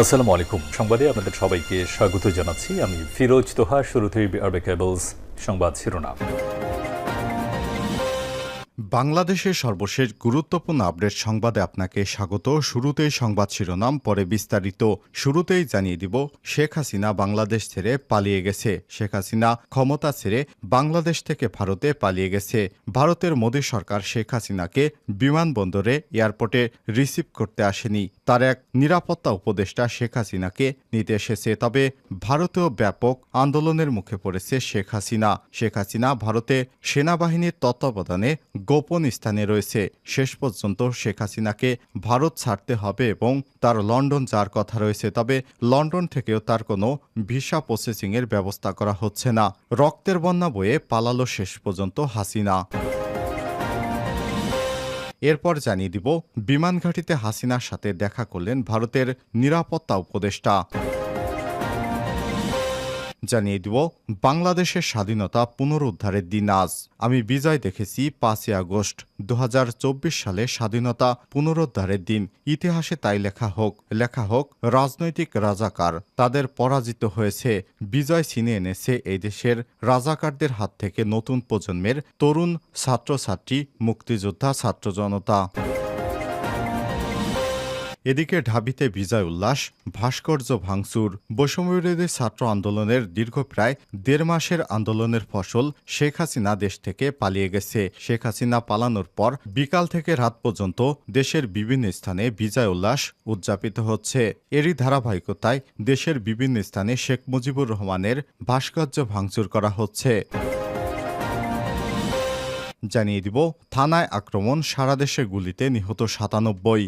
আসসালামু আলাইকুম। সংবাদে আপনাদের সবাইকে স্বাগত জানাচ্ছি। আমি ফিরোজ তোহা। শুরুতেই আরবে কেবলস সংবাদ শিরোনাম। বাংলাদেশের সর্বশেষ গুরুত্বপূর্ণ আপডেট সংবাদে আপনাকে স্বাগত। শুরুতেই সংবাদ শিরোনাম, পরে বিস্তারিত। শুরুতেই জানিয়ে দিব, শেখ হাসিনা বাংলাদেশ ছেড়ে পালিয়ে গেছে। শেখ হাসিনা ক্ষমতা ছেড়ে বাংলাদেশ থেকে ভারতে পালিয়ে গেছে। ভারতের মোদী সরকার শেখ হাসিনাকে বিমানবন্দরে এয়ারপোর্টে রিসিভ করতে আসেনি। তার এক নিরাপত্তা উপদেষ্টা শেখ হাসিনাকে নিতে এসেছে। তবে ভারতেও ব্যাপক আন্দোলনের মুখে পড়েছে শেখ হাসিনা। শেখ হাসিনা ভারতে সেনাবাহিনীর তত্ত্বাবধানে গোপন স্থানে রয়েছে। শেষ পর্যন্ত শেখ হাসিনাকে ভারত ছাড়তে হবে এবং তার লন্ডন যাওয়ার কথা রয়েছে। তবে লন্ডন থেকেও তার কোনো ভিসা প্রসেসিংয়ের ব্যবস্থা করা হচ্ছে না। রক্তের বন্যা বয়ে পালালো শেষ পর্যন্ত হাসিনা। এরপর জানিয়ে দিব, বিমান ঘাঁটিতে হাসিনার সাথে দেখা করলেন ভারতের নিরাপত্তা উপদেষ্টা। জানিয়ে দিব, বাংলাদেশের স্বাধীনতা পুনরুদ্ধারের দিন আজ। আমি বিজয় দেখেছি 5ই আগস্ট 2024 সালে স্বাধীনতা পুনরুদ্ধারের দিন। ইতিহাসে তাই লেখা হোক রাজনৈতিক রাজাকার, তাদের পরাজিত হয়েছে। বিজয় ছিনিয়ে এনেছে এই দেশের রাজাকারদের হাত থেকে নতুন প্রজন্মের তরুণ ছাত্রছাত্রী, মুক্তিযোদ্ধা, ছাত্র জনতা। এদিকে ঢাবিতে বিজয় উল্লাস, ভাস্কর্য ভাঙচুর। বৈষম্যবিরোধী ছাত্র আন্দোলনের দীর্ঘ প্রায় 1.5 মাসের আন্দোলনের ফসল শেখ হাসিনা দেশ থেকে পালিয়ে গেছে। শেখ হাসিনা পালানোর পর বিকাল থেকে রাত পর্যন্ত দেশের বিভিন্ন স্থানে বিজয় উল্লাস উদযাপিত হচ্ছে। এরই ধারাবাহিকতায় দেশের বিভিন্ন স্থানে শেখ মুজিবুর রহমানের ভাস্কর্য ভাঙচুর করা হচ্ছে। জানিয়ে দিব, থানায় আক্রমণ, সারা দেশে গুলিতে নিহত 97।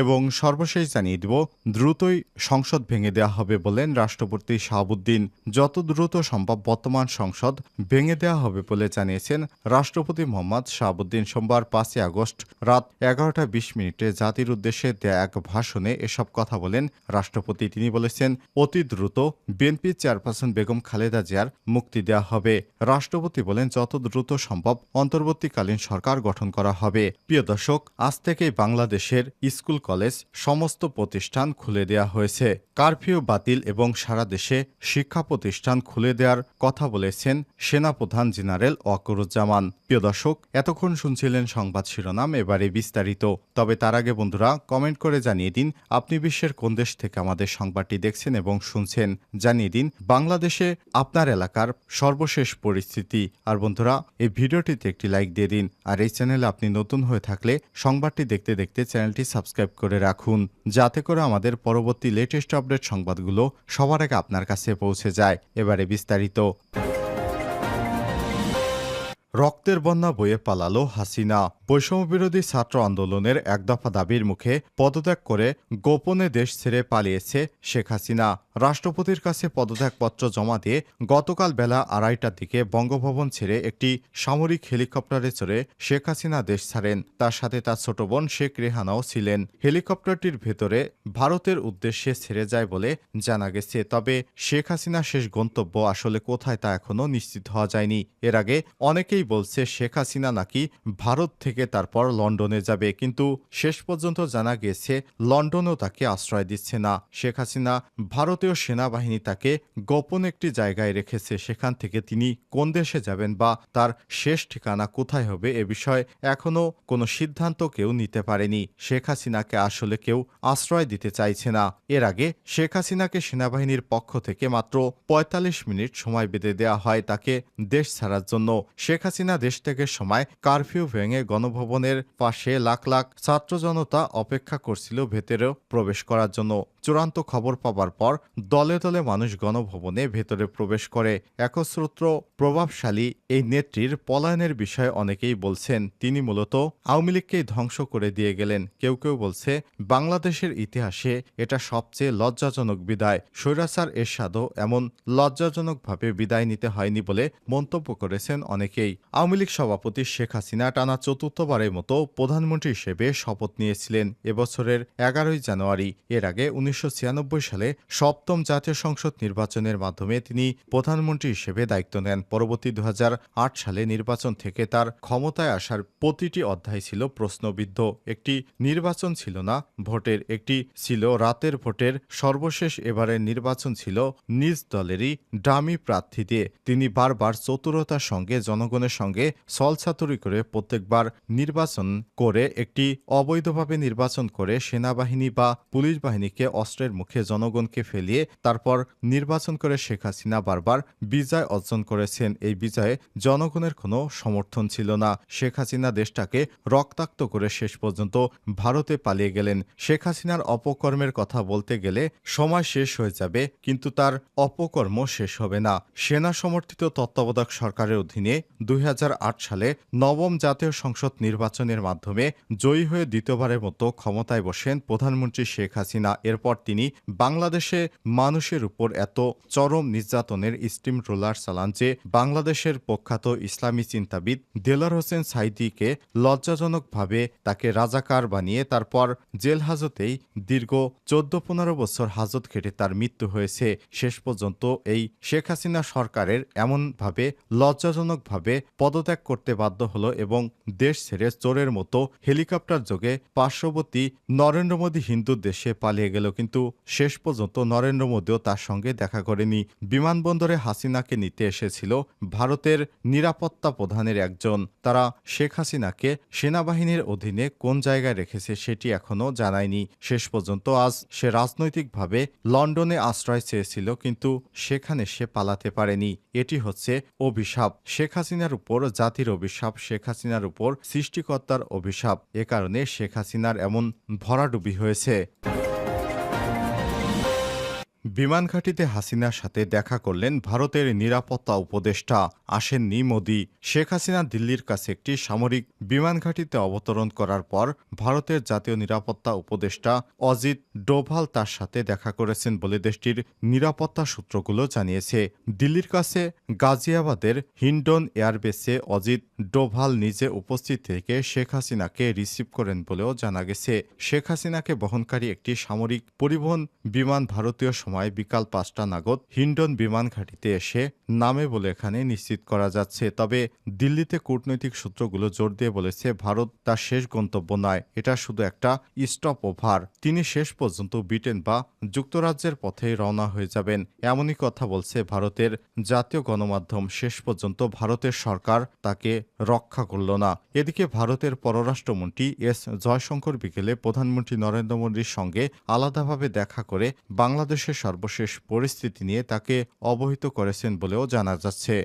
এবং সর্বশেষ জানিয়ে দিব, দ্রুতই সংসদ ভেঙে দেওয়া হবে বলেন রাষ্ট্রপতি শাহাবুদ্দিন। যত দ্রুত সম্ভব বর্তমান সংসদ ভেঙে দেওয়া হবে বলে জানিয়েছেন রাষ্ট্রপতি মোহাম্মদ শাহাবুদ্দিন। সোমবার 5ই আগস্ট রাত 11:20 জাতির উদ্দেশ্যে দেয়া এক ভাষণে এসব কথা বলেন রাষ্ট্রপতি। তিনি বলেছেন, অতি দ্রুত বিএনপি চেয়ারপারসন বেগম খালেদা জিয়ার মুক্তি দেওয়া হবে। রাষ্ট্রপতি বলেন, যত দ্রুত সম্ভব অন্তর্বর্তীকালীন সরকার গঠন করা হবে। প্রিয় দর্শক, আজ থেকেই বাংলাদেশের স্কুল, কলেজ, সমস্ত প্রতিষ্ঠান খুলে দেওয়া হয়েছে। কারফিউ বাতিল এবং সারা দেশে শিক্ষা প্রতিষ্ঠান খুলে দেওয়ার কথা বলেছেন সেনাপ্রধান জেনারেল ওয়াকারুজ্জামান। প্রিয় দর্শক, এতক্ষণ শুনছিলেন সংবাদ শিরোনাম, এবারে বিস্তারিত। তবে তার আগে বন্ধুরা, কমেন্ট করে জানিয়ে দিন আপনি বিশ্বের কোন দেশ থেকে আমাদের সংবাদটি দেখছেন এবং শুনছেন। জানিয়ে দিন বাংলাদেশে আপনার এলাকার সর্বশেষ পরিস্থিতি। আর বন্ধুরা, এই ভিডিওটিতে একটি লাইক দিয়ে দিন। আর এই চ্যানেলে আপনি নতুন হয়ে থাকলে সংবাদটি দেখতে দেখতে চ্যানেলটি সাবস্ক্রাইব করে রাখুন, যাতে করে আমাদের পরবর্তী লেটেস্ট আপডেট সংবাদগুলো সবার আগে আপনার কাছে পৌঁছে যায়। এবারে বিস্তারিত। রক্তের বন্যা বয়ে পালালো হাসিনা। বৈষম্যবিরোধী ছাত্র আন্দোলনের একদফা দাবির মুখে পদত্যাগ করে গোপনে দেশ ছেড়ে পালিয়েছে শেখ হাসিনা। রাষ্ট্রপতির কাছে পদত্যাগপত্র জমা দিয়ে গতকাল বেলা 2:30টার দিকে বঙ্গভবন ছেড়ে একটি সামরিক হেলিকপ্টারে চড়ে শেখ হাসিনা দেশ ছাড়েন। তার সাথে তার ছোট বোন শেখ রেহানাও ছিলেন। হেলিকপ্টারটির ভেতরে ভারতের উদ্দেশ্যে ছেড়ে যায় বলে জানা গেছে। তবে শেখ হাসিনা শেষ গন্তব্য আসলে কোথায় তা এখনও নিশ্চিত হওয়া যায়নি। এর আগে অনেকেই বলছে শেখ হাসিনা নাকি ভারত থেকে তারপর লন্ডনে যাবে, কিন্তু শেষ পর্যন্ত জানা গিয়েছে লন্ডনেও তাকে আশ্রয় দিচ্ছে না। শেখ হাসিনা ভারতীয় সেনাবাহিনী তাকে গোপন একটি জায়গায় রেখেছে। সেখান থেকে তিনি কোন দেশে যাবেন বা তার শেষ ঠিকানা কোথায় হবে এ বিষয়ে এখনও কোনো সিদ্ধান্ত কেউ নিতে পারেনি। শেখ হাসিনাকে আসলে কেউ আশ্রয় দিতে চাইছে না। এর আগে শেখ হাসিনাকে সেনাবাহিনীর পক্ষ থেকে মাত্র 45 মিনিট সময় বেঁধে দেওয়া হয় তাকে দেশ ছাড়ার জন্য। শেখ হাসিনা দেশ থেকে সময় কারফিউ ভেঙে গণভবনের পাশে লাখ লাখ ছাত্র জনতা অপেক্ষা করছিল ভেতরে প্রবেশ করার জন্য। চূড়ান্ত খবর পাবার পর দলে দলে মানুষ গণভবনে ভেতরে প্রবেশ করে। একচ্ছত্র প্রভাবশালী এই নেত্রীর পলায়নের বিষয়ে অনেকেই বলছেন তিনি মূলত আওয়ামী লীগকেই ধ্বংস করে দিয়ে গেলেন। কেউ কেউ বলছে বাংলাদেশের ইতিহাসে এটা সবচেয়ে লজ্জাজনক বিদায়। স্বৈরাচার এরশাদও এমন লজ্জাজনকভাবে বিদায় নিতে হয়নি বলে মন্তব্য করেছেন অনেকেই। আওয়ামী লীগ সভাপতি শেখ হাসিনা টানা 4র্থ চতুর্থবারের মতো প্রধানমন্ত্রী হিসেবে শপথ নিয়েছিলেন এবছরের 11 জানুয়ারি। এর আগে 1996 সালে সপ্তম জাতীয় সংসদ নির্বাচনের মাধ্যমে তিনি প্রধানমন্ত্রী হিসেবে দায়িত্ব নেন। পরবর্তী 2008 সালে নির্বাচন থেকে তার ক্ষমতায় আসার প্রতিটি অধ্যায় ছিল প্রশ্নবিদ্ধ। একটি নির্বাচন ছিল না ভোটের, একটি ছিল রাতের ভোটের। সর্বশেষ এবারের নির্বাচন ছিল নিজ দলেরই ডামি প্রার্থী দিয়ে। তিনি বারবার চতুরতার সঙ্গে জনগণের সঙ্গে ছলচাতুরি করে প্রত্যেকবার নির্বাচন করে একটি অবৈধভাবে নির্বাচন করে সেনাবাহিনী বা পুলিশ বাহিনীকে অস্ত্রের মুখে জনগণকে ফেলিয়ে তারপর নির্বাচন করে শেখ হাসিনা বারবার বিজয় অর্জন করেছেন। এই বিজয়ে জনগণের কোনো সমর্থন ছিল না। শেখ হাসিনা দেশটাকে রক্তাক্ত করে শেষ পর্যন্ত ভারতে পালিয়ে গেলেন। শেখ হাসিনার অপকর্মের কথা বলতে গেলে সময় শেষ হয়ে যাবে, কিন্তু তার অপকর্ম শেষ হবে না। সেনা সমর্থিত তত্ত্বাবধায়ক সরকারের অধীনে 2008 সালে নবম জাতীয় সংসদ নির্বাচনের মাধ্যমে জয়ী হয়ে দ্বিতীয়বারের মতো ক্ষমতায় বসেন প্রধানমন্ত্রী শেখ হাসিনা। এরপর তিনি বাংলাদেশে মানুষের উপর এত চরম নির্যাতনের স্টিম রোলার চালান যে বাংলাদেশের প্রখ্যাত ইসলামী চিন্তাবিদ দেলোয়ার হোসেন সাঈদীকে লজ্জাজনকভাবে তাকে রাজাকার বানিয়ে তারপর জেল হাজতেই দীর্ঘ 14-15 বছর হাজত খেটে তার মৃত্যু হয়েছে। শেষ পর্যন্ত এই শেখ হাসিনা সরকারের এমনভাবে লজ্জাজনকভাবে পদত্যাগ করতে বাধ্য হলো এবং দেশ ছেড়ে চোরের মতো হেলিকপ্টার যোগে পার্শ্ববর্তী নরেন্দ্র মোদী হিন্দু দেশে পালিয়ে গেল। কিন্তু শেষ পর্যন্ত নরেন্দ্র মোদীও তার সঙ্গে দেখা করেনি। বিমানবন্দরে হাসিনাকে নিতে এসেছিল ভারতের নিরাপত্তা প্রধানের একজন। তারা শেখ হাসিনাকে সেনাবাহিনীর অধীনে কোন জায়গায় রেখেছে সেটি এখনও জানায়নি। শেষ পর্যন্ত আজ সে রাজনৈতিকভাবে লন্ডনে আশ্রয় চেয়েছিল, কিন্তু সেখানে সে পালাতে পারেনি। এটি হচ্ছে অভিশাপ, শেখ হাসিনার উপর জাতির অভিশাপ, শেখ হাসিনার উপর সৃষ্টিকর্তার অভিশাপ। এ কারণে শেখ হাসিনার এমন ভরাডুবি হয়েছে। বিমান ঘাঁটিতে হাসিনার সাথে দেখা করলেন ভারতের নিরাপত্তা উপদেষ্টা। আসেননি মোদি। শেখ হাসিনা দিল্লির কাছে একটি সামরিক বিমান ঘাঁটিতে অবতরণ করার পর ভারতের জাতীয় নিরাপত্তা উপদেষ্টা অজিত ডোভাল তার সাথে দেখা করেছেন বলে দেশটির নিরাপত্তা সূত্রগুলো জানিয়েছে। দিল্লির কাছে গাজিয়াবাদের হিন্ডন এয়ারবেসে অজিত ডোভাল নিজে উপস্থিত থেকে শেখ হাসিনাকে রিসিভ করেন বলেও জানা গেছে। শেখ হাসিনাকে বহনকারী একটি সামরিক পরিবহন বিমান ভারতীয় সময় বিকাল 5টা নাগাদ হিন্ডন বিমান ঘাঁটিতে এসে নামে বলে এখানে নিশ্চিত করা যাচ্ছে। তবে দিল্লিতে কূটনৈতিক সূত্রগুলো জোর দিয়ে বলেছে ভারত তার শেষ গন্তব্য নয়, এটা শুধু একটা স্টপ ওভার। তিনি শেষ পর্যন্ত ব্রিটেন বা যুক্তরাজ্যের পথে রওনা হয়ে যাবেন, এমনই কথা বলছে ভারতের জাতীয় গণমাধ্যম। শেষ পর্যন্ত ভারতের সরকার তাকে রক্ষা করল না। এদিকে ভারতের পররাষ্ট্রমন্ত্রী এস জয়শঙ্কর বিকেলে প্রধানমন্ত্রী নরেন্দ্র মোদীর সঙ্গে আলাদাভাবে দেখা করে বাংলাদেশের সর্বশেষ পরিস্থিতি নিয়ে তাকে অবহিত করেছেন বলেও জানা যাচ্ছে।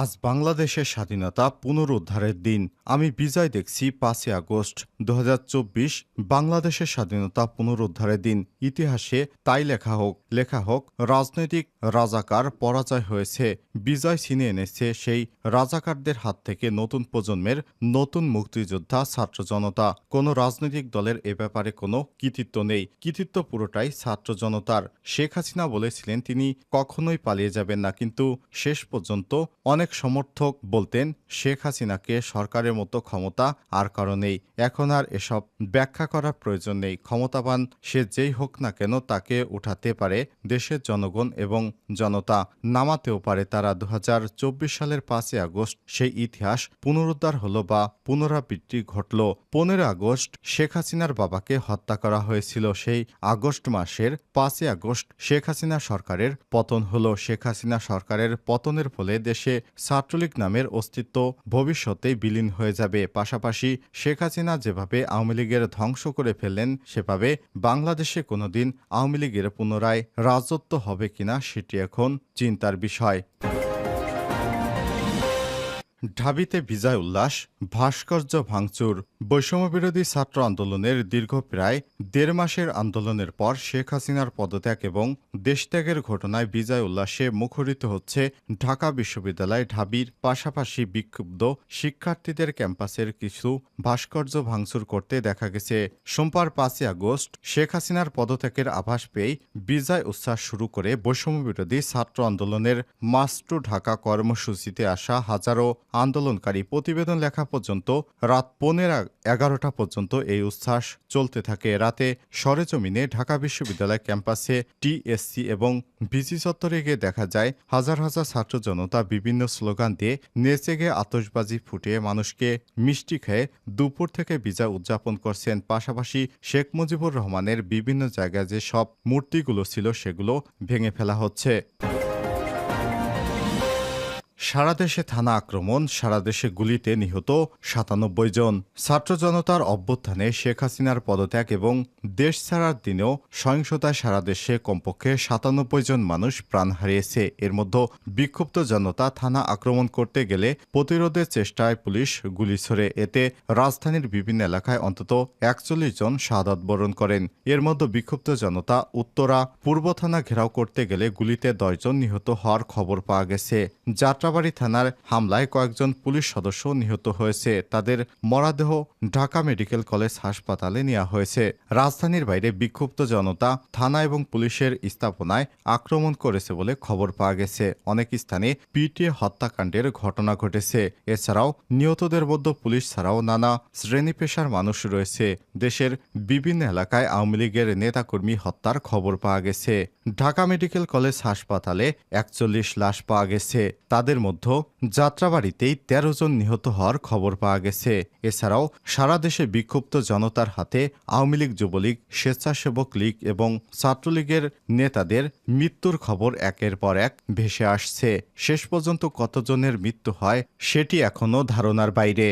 আজ বাংলাদেশের স্বাধীনতা পুনরুদ্ধারের দিন। আমি বিজয় দেখছি 5ই আগস্ট 2024 বাংলাদেশের স্বাধীনতা পুনরুদ্ধারের দিন। ইতিহাসে তাই লেখা হোক রাজনৈতিক রাজাকার পরাজয় হয়েছে, বিজয় ছিনিয়ে এনেছে সেই রাজাকারদের হাত থেকে নতুন প্রজন্মের নতুন মুক্তিযোদ্ধা ছাত্র জনতা। কোনো রাজনৈতিক দলের এ ব্যাপারে কোনো কৃতিত্ব নেই, কৃতিত্ব পুরোটাই ছাত্র জনতার। শেখ হাসিনা বলেছিলেন তিনি কখনোই পালিয়ে যাবেন না, কিন্তু শেষ পর্যন্ত অনেক সমর্থক বলতেন শেখ হাসিনাকে সরকারের মতো ক্ষমতা আর কারো নেই। এখন আর এসব ব্যাখ্যা করার প্রয়োজন নেই। ক্ষমতাবান সে যেই হোক না কেন তাকে উঠাতে পারে দেশের জনগণ এবং জনতা, নামাতেও পারে তারা। 2024 সালের 5ই আগস্ট সেই ইতিহাস পুনরুদ্ধার হলো বা পুনরাবৃত্তি ঘটল। 15 আগস্ট শেখ হাসিনার বাবাকে হত্যা করা হয়েছিল। সেই আগস্ট মাসের 5ই আগস্ট শেখ হাসিনা সরকারের পতন হলো। শেখ হাসিনা সরকারের পতনের ফলে দেশে ছাত্রলীগ নামের অস্তিত্ব ভবিষ্যতেই বিলীন হয়ে যাবে। পাশাপাশি শেখ হাসিনা যেভাবে আওয়ামী লীগের ধ্বংস করে ফেললেন, সেভাবে বাংলাদেশে কোনোদিন আওয়ামী লীগের পুনরায় রাজত্ব হবে কিনা সেটি এখন চিন্তার বিষয়। ঢাবিতে বিজয় উল্লাস, ভাস্কর্য ভাঙচুর। বৈষম্যবিরোধী ছাত্র আন্দোলনের দীর্ঘ প্রায় 1.5 মাসের আন্দোলনের পর শেখ হাসিনার পদত্যাগ এবং দেশত্যাগের ঘটনায় বিজয় উল্লাসে মুখরিত হচ্ছে ঢাকা বিশ্ববিদ্যালয়। ঢাবির পাশাপাশি বিক্ষুব্ধ শিক্ষার্থীদের ক্যাম্পাসের কিছু ভাস্কর্য ভাঙচুর করতে দেখা গেছে। সোমবার 5ই আগস্ট শেখ হাসিনার পদত্যাগের আভাস পেয়ে বিজয় উচ্ছ্বাস শুরু করে বৈষম্যবিরোধী ছাত্র আন্দোলনের মার্চ টু ঢাকা কর্মসূচিতে আসা হাজারো আন্দোলনকারী প্রতিবেদন লেখা পর্যন্ত রাত 11:15 পর্যন্ত এই উচ্ছ্বাস চলতে থাকে। রাতে সরেজমিনে ঢাকা বিশ্ববিদ্যালয় ক্যাম্পাসে টিএসসি এবং বিসি চত্বরে গিয়ে দেখা যায় হাজার হাজার ছাত্র জনতা বিভিন্ন স্লোগান দিয়ে নেচে গিয়ে আতশবাজি ফুটিয়ে মানুষকে মিষ্টি খেয়ে দুপুর থেকে বিজয় উদযাপন করছেন। পাশাপাশি শেখ মুজিবুর রহমানের বিভিন্ন জায়গায় যে সব মূর্তিগুলো ছিল সেগুলো ভেঙে ফেলা হচ্ছে। সারা দেশে থানা আক্রমণ, সারা দেশে গুলিতে নিহত ৯৭ জন। ছাত্র জনতার অভ্যুত্থানে শেখ হাসিনার পদত্যাগ এবং দেশ ছাড়ার দিনেও সহিংসতায় সারা দেশে কমপক্ষে ৯৭ জন মানুষ প্রাণ হারিয়েছে। এর মধ্যে বিক্ষুব্ধ জনতা থানা আক্রমণ করতে গেলে প্রতিরোধের চেষ্টায় পুলিশ গুলি ছোড়ে। এতে রাজধানীর বিভিন্ন এলাকায় অন্তত ৪১ জন শাহাদাত বরণ করেন। এর মধ্যে বিক্ষুব্ধ জনতা উত্তরা পূর্ব থানা ঘেরাও করতে গেলে গুলিতে ১০ জন নিহত হওয়ার খবর পাওয়া গেছে। যাত্রাবাড়ি থানার হামলায় কয়েকজন পুলিশ সদস্য নিহত হয়েছে। তাদের মরদেহ ঢাকা মেডিকেল কলেজ হাসপাতালে নেওয়া হয়েছে। রাজধানীর বাইরে বিক্ষুব্ধ জনতা থানা এবং পুলিশের স্থাপনায় আক্রমণ করেছে বলে খবর পাওয়া গেছে। অনেক স্থানে পিটিয়ে হত্যাকাণ্ডের ঘটনা ঘটেছে। এছাড়াও নিহতদের মধ্যে পুলিশ ছাড়াও নানা শ্রেণী পেশার মানুষ রয়েছে। দেশের বিভিন্ন এলাকায় আওয়ামী লীগের নেতাকর্মী হত্যার খবর পাওয়া গেছে। ঢাকা মেডিকেল কলেজ হাসপাতালে ৪১ লাশ পাওয়া গেছে। তাদের মধ্যে যাত্রাবাড়িতেই ১৩ জন নিহত হওয়ার খবর পাওয়া গেছে। এছাড়াও সারা দেশে বিক্ষুব্ধ জনতার হাতে আওয়ামী লীগ, যুবলীগ, স্বেচ্ছাসেবক লীগ এবং ছাত্রলীগের নেতাদের মৃত্যুর খবর একের পর এক ভেসে আসছে। শেষ পর্যন্ত কতজনের মৃত্যু হয় সেটি এখনও ধারণার বাইরে।